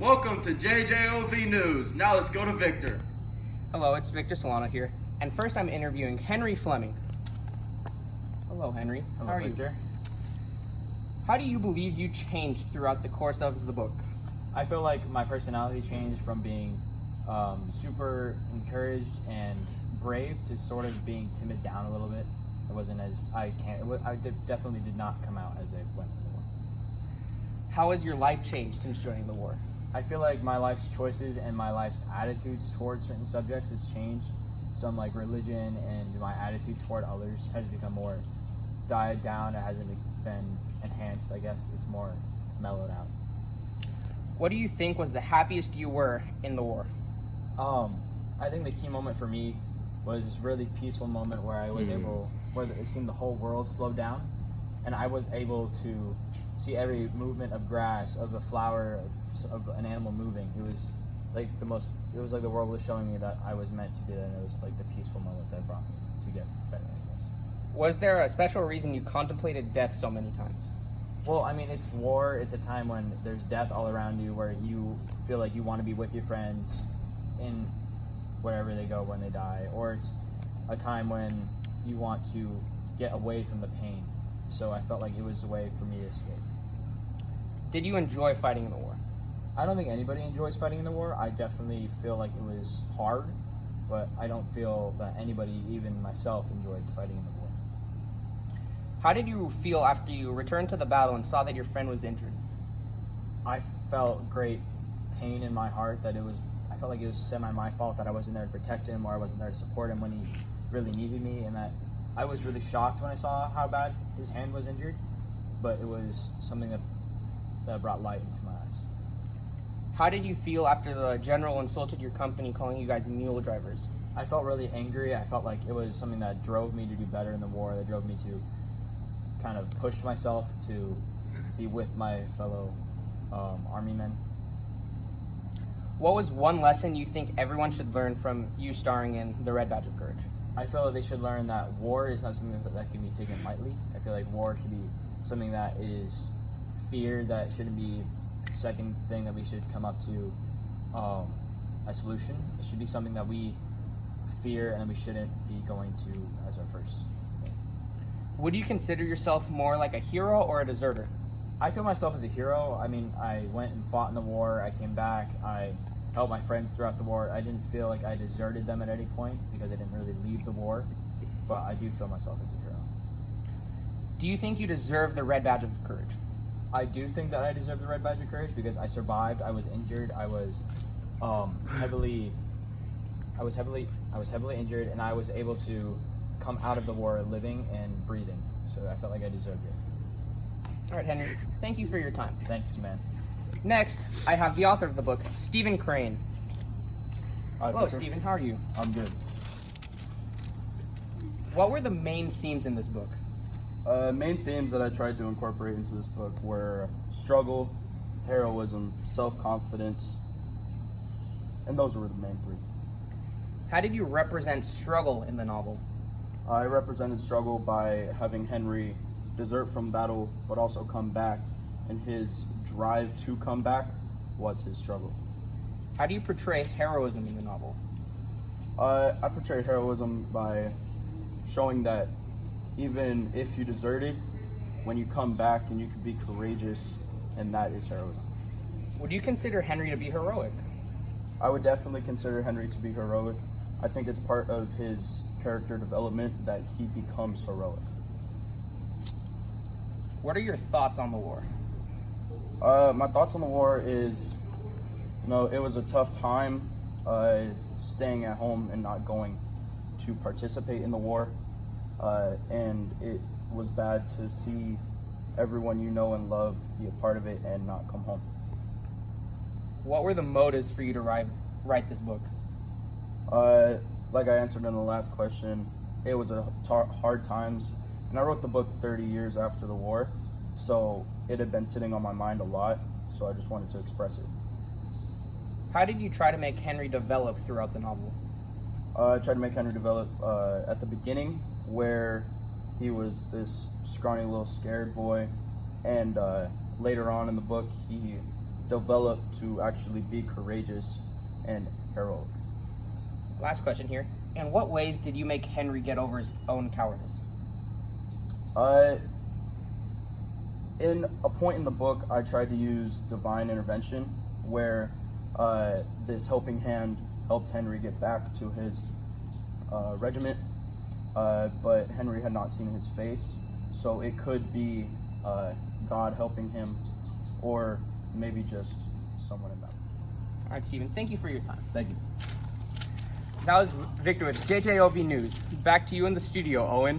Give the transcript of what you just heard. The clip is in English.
Welcome to JJOV News. Now let's go to Victor. Hello, it's Victor Solano here. And first I'm interviewing Henry Fleming. Hello, Henry. Hello, How are Victor. you? How do you believe you changed throughout the course of the book? I feel like my personality changed from being super encouraged and brave to sort of being timid down a little bit. It wasn't as definitely did not come out as I went in the war. How has your life changed since joining the war? I feel like my life's choices and my life's attitudes towards certain subjects has changed. Some like religion and my attitude toward others has become more dialed down. It hasn't been enhanced, I guess. It's more mellowed out. What do you think was the happiest you were in the war? I think the key moment for me was this really peaceful moment where I was where it seemed the whole world slowed down, and I was able to see every movement of grass, of a flower, of an animal moving. It was like the world was showing me that I was meant to do that, and it was like the peaceful moment that brought me to get better, I guess. Was there a special reason you contemplated death so many times? Well, I mean, it's war. It's a time when there's death all around you, where you feel like you want to be with your friends in wherever they go when they die, or it's a time when you want to get away from the pain. So I felt like it was a way for me to escape. Did you enjoy fighting in the war? I don't think anybody enjoys fighting in the war. I definitely feel like it was hard, but I don't feel that anybody, even myself, enjoyed fighting in the war. How did you feel after you returned to the battle and saw that your friend was injured? I felt great pain in my heart that I felt like it was semi my fault that I wasn't there to protect him, or I wasn't there to support him when he really needed me, and that I was really shocked when I saw how bad his hand was injured, but it was something that brought light into my eyes. How did you feel after the general insulted your company, calling you guys mule drivers? I felt really angry. I felt like it was something that drove me to do better in the war, that drove me to kind of push myself to be with my fellow army men. What was one lesson you think everyone should learn from you starring in The Red Badge of Courage? I feel that they should learn that war is not something that can be taken lightly. I feel like war should be something that is feared, that shouldn't be the second thing that we should come up to a solution. It should be something that we fear and we shouldn't be going to as our first thing. Would you consider yourself more like a hero or a deserter? I feel myself as a hero. I mean, I went and fought in the war. I came back. I helped my friends throughout the war. I didn't feel like I deserted them at any point because I didn't really leave the war, but I do feel myself as a hero. Do you think you deserve the Red Badge of Courage? I do think that I deserve the Red Badge of Courage because I survived. I was injured. I was heavily injured, and I was able to come out of the war living and breathing. So I felt like I deserved it. All right, Henry, thank you for your time. Thanks, man. Next, I have the author of the book, Stephen Crane. Hi, Hello, Victor. Stephen. How are you? I'm good. What were the main themes in this book? Main themes that I tried to incorporate into this book were struggle, heroism, self-confidence, and those were the main three. How did you represent struggle in the novel? I represented struggle by having Henry desert from battle, but also come back, and his drive to come back was his struggle. How do you portray heroism in the novel? I portrayed heroism by showing that even if you deserted, when you come back and you can be courageous, and that is heroism. Would you consider Henry to be heroic? I would definitely consider Henry to be heroic. I think it's part of his character development that he becomes heroic. What are your thoughts on the war? My thoughts on the war is, it was a tough time staying at home and not going to participate in the war. And it was bad to see everyone you know and love be a part of it and not come home. What were the motives for you to write this book? Like I answered in the last question, it was hard times, and I wrote the book 30 years after the war, so it had been sitting on my mind a lot, so I just wanted to express it. How did you try to make Henry develop throughout the novel? I tried to make Henry develop at the beginning, where he was this scrawny little scared boy, and later on in the book he develop to actually be courageous and heroic. Last question here. In what ways did you make Henry get over his own cowardice? In a point in the book, I tried to use divine intervention, where this helping hand helped Henry get back to his regiment, but Henry had not seen his face, so it could be God helping him, or maybe just someone in that. All right, Stephen, thank you for your time. Thank you. That was Victor with JJOV News. Back to you in the studio, Owen.